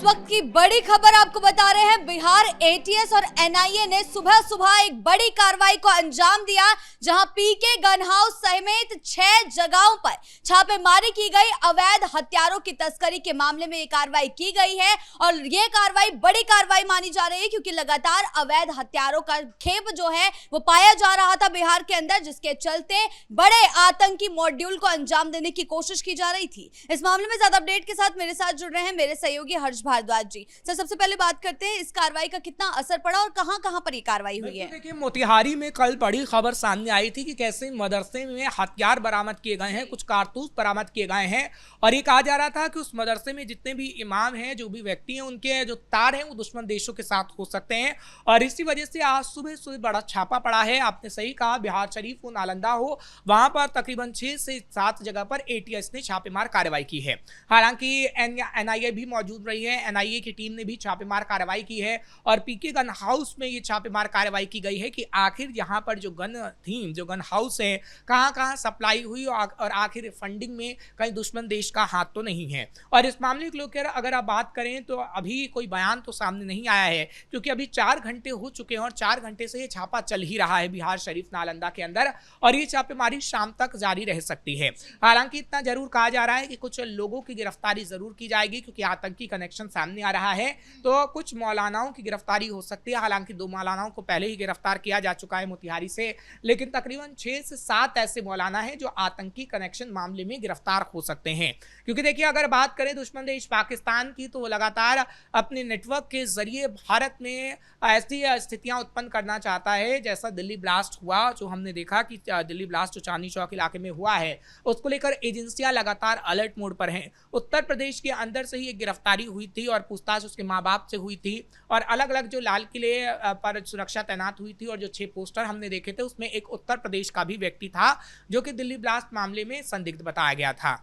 इस वक्त की बड़ी खबर आपको बता रहे हैं। बिहार एटीएस और एनआईए ने सुबह सुबह एक बड़ी कार्रवाई को अंजाम दिया, जहां पीके गन हाउस समेत 6 जगहों पर छापेमारी की गई। अवैध हथियारों की तस्करी के मामले में ये कार्रवाई की गई है और ये कार्रवाई बड़ी कार्रवाई मानी जा रही है, क्योंकि लगातार अवैध हथियारों का खेप जो है वो पाया जा रहा था बिहार के अंदर, जिसके चलते बड़े आतंकी मॉड्यूल को अंजाम देने की कोशिश की जा रही थी। इस मामले में ज्यादा अपडेट के साथ मेरे साथ जुड़ रहे हैं मेरे सहयोगी हर्ष भारद्वाज जी। सर, सबसे पहले बात करते हैं इस कार्रवाई का कितना असर पड़ा और कहां-कहां पर ये कार्रवाई हुई है। देखिए, मोतिहारी में कल बड़ी खबर सामने आई थी कि कैसे मदरसे में हथियार बरामद किए गए हैं, कुछ कारतूस बरामद किए गए हैं और ये कहा जा रहा था कि उस मदरसे में जितने भी इमाम हैं, जो भी व्यक्ति हैं, उनके जो तार हैं वो दुश्मन देशों के साथ हो सकते हैं और इसी वजह से आज सुबह सुबह बड़ा छापा पड़ा है। आपने सही कहा, बिहार शरीफ हो, नालंदा हो, वहां पर तकरीबन 6 से 7 जगह पर एटीएस ने छापेमार कार्रवाई की है। हालांकि एनआईए भी मौजूद रही है, एनआईए की टीम ने भी छापेमार कार्रवाई की है और पीके गन हाउस में ये छापेमार कार्रवाई की गई है कि आखिर यहाँ पर जो गन हाउस है, कहाँ सप्लाई हुई और आखिर फंडिंग में कहीं दुश्मन देश का हाथ तो नहीं है। और इस मामले को लेकर अगर आप बात करें तो अभी कोई बयान तो सामने नहीं आया है, क्योंकि अभी 4 घंटे हो चुके हैं और 4 घंटे से ये छापा चल ही रहा है बिहार शरीफ नालंदा के अंदर और ये छापेमारी शाम तक जारी रह सकती है। हालांकि इतना जरूर कहा जा रहा है कि कुछ लोगों की गिरफ्तारी जरूर की जाएगी, क्योंकि आतंकी कनेक्शन सामने आ रहा है, तो कुछ मौलानाओं की गिरफ्तारी हो सकती है। हालांकि 2 मौलानाओं को पहले ही गिरफ्तार किया जा चुका है मोतिहारी से, लेकिन तकरीबन 6 से 7 ऐसे मौलाना हैं जो आतंकी कनेक्शन मामले में गिरफ्तार हो सकते हैं। क्योंकि देखिए, अगर बात करें दुश्मन देश पाकिस्तान की, तो वो लगातार अपने नेटवर्क के जरिए भारत में ऐसी स्थितियां उत्पन्न करना चाहता है, जैसा दिल्ली ब्लास्ट हुआ, जो हमने देखा कि दिल्ली ब्लास्ट जो चांदनी चौक इलाके में हुआ है, उसको लेकर एजेंसियां लगातार अलर्ट मोड पर हैं। उत्तर प्रदेश के अंदर से ही एक गिरफ्तारी हुई थी और पूछताछ उसके माँ बाप से हुई थी और अलग अलग जो लाल किले पर सुरक्षा तैनात हुई थी और जो 6 पोस्टर हमने देखे थे, उसमें एक उत्तर प्रदेश का भी व्यक्ति था जो कि दिल्ली ब्लास्ट मामले में संदिग्ध बताया गया था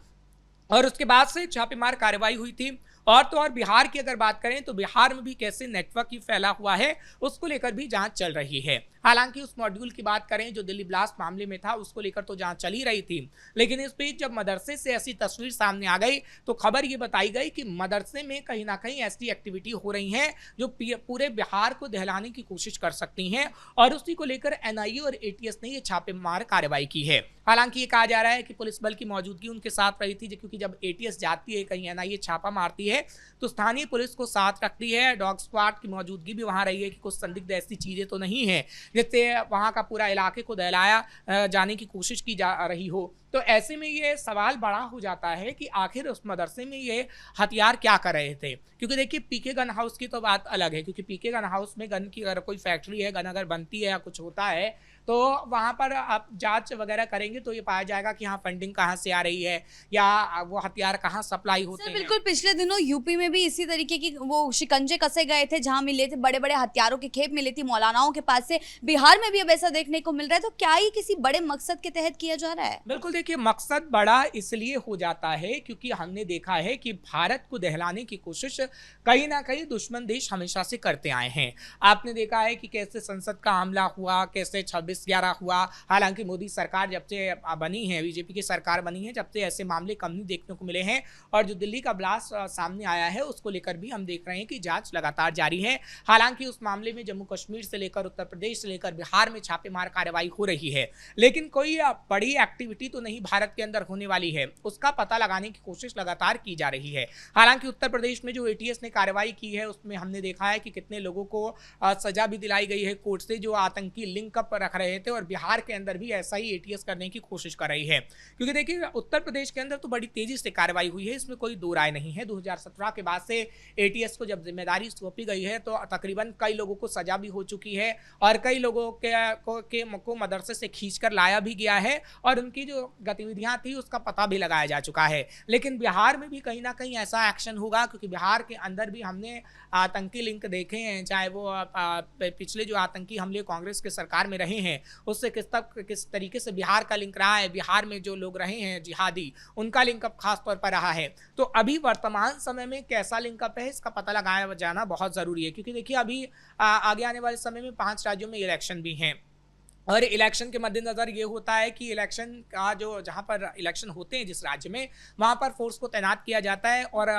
और उसके बाद से छापेमार कार्रवाई हुई थी। और तो और बिहार की अगर बात करें तो बिहार में भी कैसे नेटवर्क ही फैला हुआ है, उसको लेकर भी जांच चल रही है। हालांकि उस मॉड्यूल की बात करें जो दिल्ली ब्लास्ट मामले में था, उसको लेकर तो जांच चल ही रही थी, लेकिन इस बीच जब मदरसे से ऐसी तस्वीर सामने आ गई तो खबर ये बताई गई कि मदरसे में कहीं ना कहीं ऐसी एक्टिविटी हो रही है जो पूरे बिहार को दहलाने की कोशिश कर सकती हैं और उसी को लेकर एनआईए और एटीएस ने ये छापेमार कार्रवाई की है। हालांकि ये कहा जा रहा है कि पुलिस बल की मौजूदगी उनके साथ रही थी, क्योंकि जब एटीएस जाती है कहीं, एनआईए छापा मारती है, तो स्थानीय पुलिस को साथ रखती है। डॉग स्क्वाड की मौजूदगी भी वहां रही है कि कुछ संदिग्ध ऐसी चीजें तो नहीं है जिससे वहां का पूरा इलाके को दहलाया जाने की कोशिश की जा रही हो। तो ऐसे में ये सवाल बड़ा हो जाता है कि आखिर उस मदरसे में ये हथियार क्या कर रहे थे। क्योंकि देखिए, पीके गन हाउस की तो बात अलग है, क्योंकि पीके गन हाउस में गन की अगर कोई फैक्ट्री है, गन अगर बनती है या कुछ होता है, तो वहां पर आप जांच वगैरह करेंगे तो ये पाया जाएगा कि हाँ, फंडिंग कहाँ से आ रही है या वो हथियार कहाँ सप्लाई होते हैं। बिल्कुल, पिछले दिनों यूपी में भी इसी तरीके की वो शिकंजे कसे गए थे, जहां मिले थे बड़े बड़े हथियारों के खेप मिले थी मौलानाओं के पास से। बिहार में भी अब ऐसा देखने को मिल रहा है, तो क्या ये किसी बड़े मकसद के तहत किया जा रहा है? बिल्कुल, देखिए, मकसद बड़ा इसलिए हो जाता है क्योंकि हमने देखा है कि भारत को दहलाने की कोशिश कहीं ना कहीं दुश्मन देश हमेशा से करते आए हैं। आपने देखा है कि कैसे संसद का हमला हुआ, कैसे 26/11 हुआ। हालांकि मोदी सरकार जब से बनी है, बीजेपी की सरकार बनी है, जब से ऐसे मामले कम नहीं देखने को मिले हैं और जो दिल्ली का ब्लास्ट सामने आया है, उसको लेकर भी हम देख रहे हैं कि जांच लगातार जारी है। हालांकि उस मामले में जम्मू कश्मीर से लेकर उत्तर प्रदेश से लेकर बिहार में छापेमार कार्रवाई हो रही है, लेकिन कोई बड़ी एक्टिविटी तो नहीं भारत के अंदर होने वाली है, उसका पता लगाने की कोशिश लगातार की जा रही है। हालांकि उत्तर प्रदेश में जो एटीएस ने कार्रवाई की है, उसमें हमने देखा है कि कितने लोगों को सजा भी दिलाई गई है कोर्ट से, जो आतंकी लिंक अप रख रहे थे और बिहार के अंदर भी ऐसा ही एटीएस करने की कोशिश कर रही है। क्योंकि देखिए, उत्तर प्रदेश के अंदर तो बड़ी तेजी से कार्रवाई हुई है, इसमें कोई दो राय नहीं है। 2017 के बाद से एटीएस को जब जिम्मेदारी सौंपी गई है, तो तकरीबन कई लोगों को सजा भी हो चुकी है और कई लोगों को मदरसे से खींचकर लाया भी गया है और उनकी जो गतिविधियां थी उसका पता भी लगाया जा चुका है। लेकिन बिहार में भी कहीं ना कहीं ऐसा एक्शन होगा, क्योंकि बिहार के अंदर भी हमने आतंकी लिंक देखे हैं, चाहे वो पिछले जो आतंकी हमले कांग्रेस के सरकार में रहे हैं, उससे किस तरीके से बिहार का लिंक रहा है। बिहार में जो लोग रहे हैं जिहादी, उनका लिंकअप खास तौर पर रहा है। तो अभी वर्तमान समय में कैसा लिंकअप है, इसका पता लगाया जाना बहुत जरूरी है, क्योंकि देखिए, अभी आगे आने वाले समय में 5 राज्यों में इलेक्शन भी हैं और इलेक्शन के मद्देनज़र ये होता है कि इलेक्शन का जो जहाँ पर इलेक्शन होते हैं जिस राज्य में, वहाँ पर फोर्स को तैनात किया जाता है और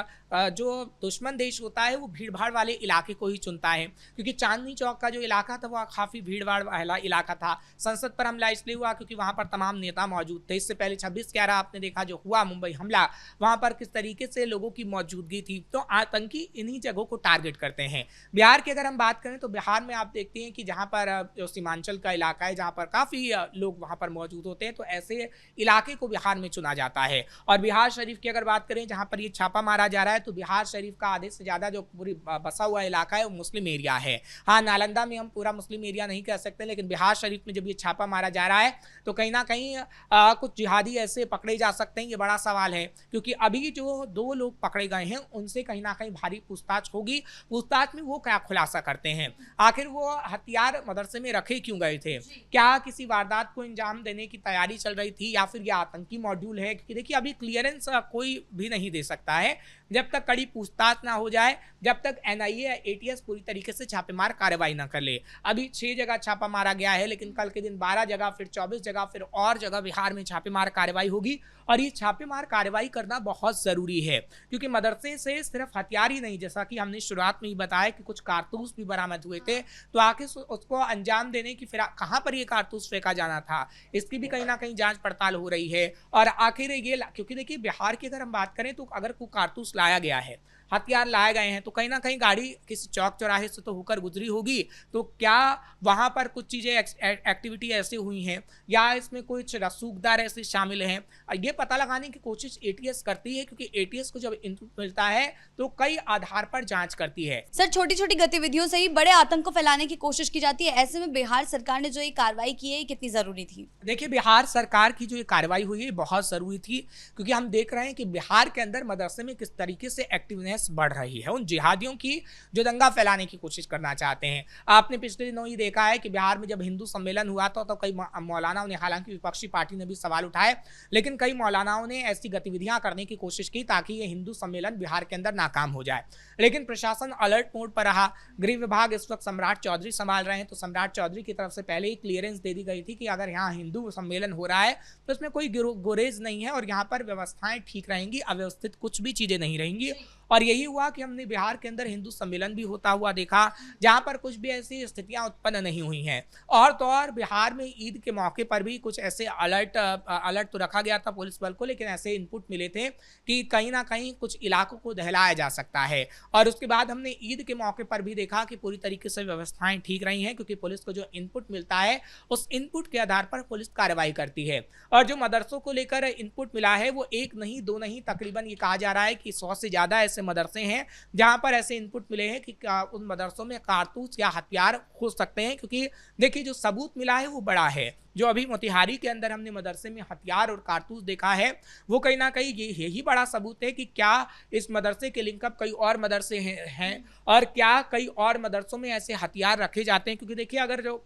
जो दुश्मन देश होता है वो भीड़ भाड़ वाले इलाके को ही चुनता है, क्योंकि चांदनी चौक का जो इलाका था वह काफ़ी भीड़ भाड़ वाला इलाका था। संसद पर हमला इसलिए हुआ क्योंकि वहाँ पर तमाम नेता मौजूद थे। इससे पहले 26/11 आपने देखा जो हुआ मुंबई हमला, वहाँ पर किस तरीके से लोगों की मौजूदगी थी। तो आतंकी इन्हीं जगहों को टारगेट करते हैं। बिहार की अगर हम बात करें तो बिहार में आप देखते हैं कि जहाँ पर जो सीमांचल का इलाका है, जहाँ पर काफ़ी लोग वहाँ पर मौजूद होते हैं, तो ऐसे इलाके को बिहार में चुना जाता है। और बिहार शरीफ की अगर बात करें जहाँ पर ये छापा मारा जा रहा है, तो बिहार शरीफ का आधे से ज़्यादा जो पूरी बसा हुआ इलाका है वो मुस्लिम एरिया है। हाँ, नालंदा में हम पूरा मुस्लिम एरिया नहीं कह सकते, लेकिन बिहार शरीफ में जब ये छापा मारा जा रहा है तो कहीं ना कहीं कुछ जिहादी ऐसे पकड़े जा सकते हैं, ये बड़ा सवाल है। क्योंकि अभी जो 2 लोग पकड़े गए हैं उनसे कहीं ना कहीं भारी पूछताछ होगी। पूछताछ में वो क्या खुलासा करते हैं, आखिर वो हथियार मदरसे में रखे क्यों गए थे, क्या किसी वारदात को अंजाम देने की तैयारी चल रही थी, या फिर ये आतंकी मॉड्यूल है। क्योंकि देखिए अभी क्लियरेंस कोई भी नहीं दे सकता है जब तक कड़ी पूछताछ ना हो जाए, जब तक एनआईए या एटीएस पूरी तरीके से छापेमार कार्रवाई ना कर ले। अभी 6 जगह छापा मारा गया है, लेकिन कल के दिन 12 जगह, फिर 24 जगह, फिर और जगह बिहार में छापेमार कार्रवाई होगी। और ये छापेमार कार्रवाई करना बहुत ज़रूरी है, क्योंकि मदरसे से सिर्फ हथियार ही नहीं, जैसा कि हमने शुरुआत में ही बताया कि कुछ कारतूस भी बरामद हुए थे, तो आखिर उसको अंजाम देने की फिर कहाँ पर ये कारतूस फेंका जाना था, इसकी भी कहीं ना कहीं जांच पड़ताल हो रही है। और आखिर ये, क्योंकि देखिए बिहार की अगर हम बात करें तो अगर कोई कारतूस लाया गया है, हथियार लाए गए हैं, तो कहीं ना कहीं गाड़ी किसी चौक चौराहे से तो होकर गुजरी होगी। तो क्या वहां पर कुछ चीज़ें एक्टिविटी ऐसी हुई हैं, या इसमें कुछ रसूखदार ऐसे शामिल हैं, ये पता लगाने की कोशिश एटीएस करती है। क्योंकि एटीएस को जब इनपुट मिलता है तो कई आधार पर जांच करती है। सर, छोटी छोटी गतिविधियों से ही बड़े आतंक को फैलाने की कोशिश की जाती है। ऐसे में बिहार सरकार ने जो ये कार्रवाई की है, कितनी जरूरी थी? देखिए, बिहार सरकार की जो ये कार्रवाई हुई है बहुत ज़रूरी थी, क्योंकि हम देख रहे हैं कि बिहार के अंदर मदरसे में किस तरीके से एक्टिवनेस बढ़ रही है उन जिहादियों की जो दंगा फैलाने की कोशिश करना चाहते हैं। आपने पिछले दिनों ही देखा है कि बिहार में जब हिंदू सम्मेलन हुआ था तो कई मौलानाओं ने, हालांकि विपक्षी पार्टी ने भी सवाल उठाए, लेकिन कई मौलानाओं ने ऐसी गतिविधियां करने की कोशिश की ताकि ये हिंदू सम्मेलन बिहार के अंदर नाकाम हो जाए। लेकिन प्रशासन अलर्ट मोड पर रहा। गृह विभाग इस वक्त सम्राट चौधरी संभाल रहे हैं, तो सम्राट चौधरी की तरफ से पहले ही क्लियरेंस दे दी गई थी कि अगर यहाँ हिंदू सम्मेलन हो रहा है तो इसमें कोई गुरेज नहीं है और यहाँ पर व्यवस्थाएं ठीक रहेंगी, अव्यवस्थित कुछ भी चीजें नहीं रहेंगी। और यही हुआ कि हमने बिहार के अंदर हिंदू सम्मेलन भी होता हुआ देखा, जहां पर कुछ भी ऐसी स्थितियां उत्पन्न नहीं हुई हैं। और तो और बिहार में ईद के मौके पर भी कुछ ऐसे अलर्ट तो रखा गया था पुलिस बल को, लेकिन ऐसे इनपुट मिले थे कि कहीं ना कहीं कुछ इलाकों को दहलाया जा सकता है। और उसके बाद हमने ईद के मौके पर भी देखा कि पूरी तरीके से व्यवस्थाएं ठीक रही हैं, क्योंकि पुलिस को जो इनपुट मिलता है उस इनपुट के आधार पर पुलिस कार्रवाई करती है। और जो मदरसों को लेकर इनपुट मिला है वो 1 नहीं 2 नहीं, तकरीबन ये कहा जा रहा है कि 100 से ज्यादा ऐसे मदरसे हैं जहां पर ऐसे इनपुट मिले हैं कि उन मदरसों में कारतूस या हथियार हो सकते हैं। क्योंकि देखिए जो सबूत मिला है वो बड़ा है। जो अभी मोतिहारी के अंदर हमने मदरसे में हथियार और कारतूस देखा है, वो कहीं ना कहीं यही बड़ा सबूत है कि क्या इस मदरसे के लिंकअप कई और मदरसे हैं और क्या कई और मदरसों में ऐसे हथियार रखे जाते हैं। क्योंकि देखिए अगर जो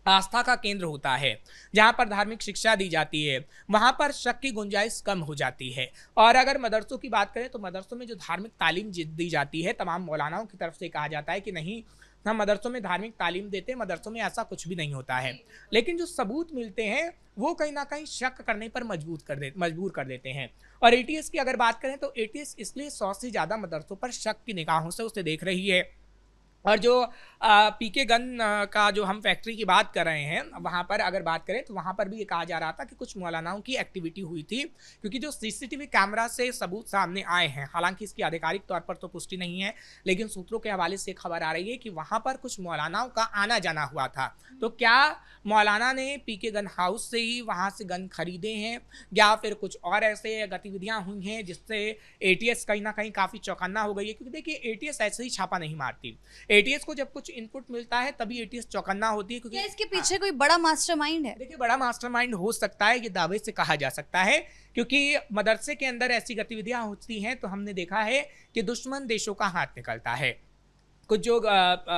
आस्था का केंद्र होता है, जहाँ पर धार्मिक शिक्षा दी जाती है, वहाँ पर शक की गुंजाइश कम हो जाती है। और अगर मदरसों की बात करें तो मदरसों में जो धार्मिक तालीम दी जाती है, तमाम मौलानाओं की तरफ से कहा जाता है कि नहीं, हम मदरसों में धार्मिक तालीम देते हैं, मदरसों में ऐसा कुछ भी नहीं होता है। लेकिन जो सबूत मिलते हैं वो कहीं ना कहीं शक करने पर मजबूर कर देते हैं। और एटीएस की अगर बात करें तो एटीएस इसलिए 100 से ज़्यादा मदरसों पर शक की निगाहों से उसे देख रही है। और जो पीके गन का जो हम फैक्ट्री की बात कर रहे हैं, वहाँ पर अगर बात करें तो वहाँ पर भी ये कहा जा रहा था कि कुछ मौलानाओं की एक्टिविटी हुई थी। क्योंकि जो सीसीटीवी कैमरा से सबूत सामने आए हैं, हालांकि इसकी आधिकारिक तौर पर तो पुष्टि नहीं है, लेकिन सूत्रों के हवाले से खबर आ रही है कि वहाँ पर कुछ मौलानाओं का आना जाना हुआ था। तो क्या मौलाना ने पीके गन हाउस से ही वहाँ से गन खरीदे हैं, या फिर कुछ और ऐसे गतिविधियाँ हुई हैं जिससे एटीएस कहीं ना कहीं काफ़ी चौकन्ना हो गई है। क्योंकि देखिए एटीएस ऐसे ही छापा नहीं मारती। एटीएस को जब कुछ इनपुट मिलता है तभी एटीएस चौकन्ना होती है। क्योंकि इसके पीछे कोई बड़ा मास्टरमाइंड है? देखिए बड़ा मास्टरमाइंड हो सकता है, ये दावे से कहा जा सकता है। क्योंकि मदरसे के अंदर ऐसी गतिविधियां होती हैं तो हमने देखा है कि दुश्मन देशों का हाथ निकलता है। कुछ जो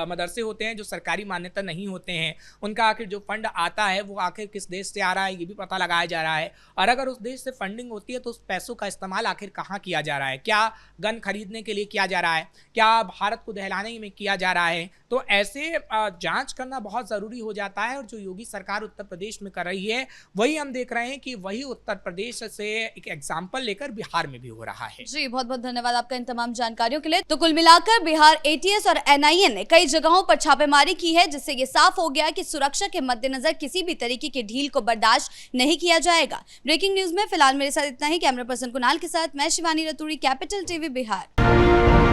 मदरसे होते हैं जो सरकारी मान्यता नहीं होते हैं, उनका आखिर जो फंड आता है वो आखिर किस देश से आ रहा है ये भी पता लगाया जा रहा है। और अगर उस देश से फंडिंग होती है तो उस पैसों का इस्तेमाल आखिर कहाँ किया जा रहा है, क्या गन खरीदने के लिए किया जा रहा है, क्या भारत को दहलाने में किया जा रहा है। तो ऐसे जांच करना बहुत ज़रूरी हो जाता है। और जो योगी सरकार उत्तर प्रदेश में कर रही है वही हम देख रहे हैं कि वही उत्तर प्रदेश से एक एग्जाम्पल लेकर बिहार में भी हो रहा है। जी बहुत बहुत धन्यवाद आपका इन तमाम जानकारियों के लिए। तो कुल मिलाकर बिहार एटीएस और एनआईए ने कई जगहों पर छापेमारी की है, जिससे ये साफ हो गया कि सुरक्षा के मद्देनजर किसी भी तरीके की ढील को बर्दाश्त नहीं किया जाएगा। ब्रेकिंग न्यूज में फिलहाल मेरे साथ इतना ही। कैमरा पर्सन कुणाल के साथ मैं शिवानी रतूड़ी, कैपिटल टीवी बिहार।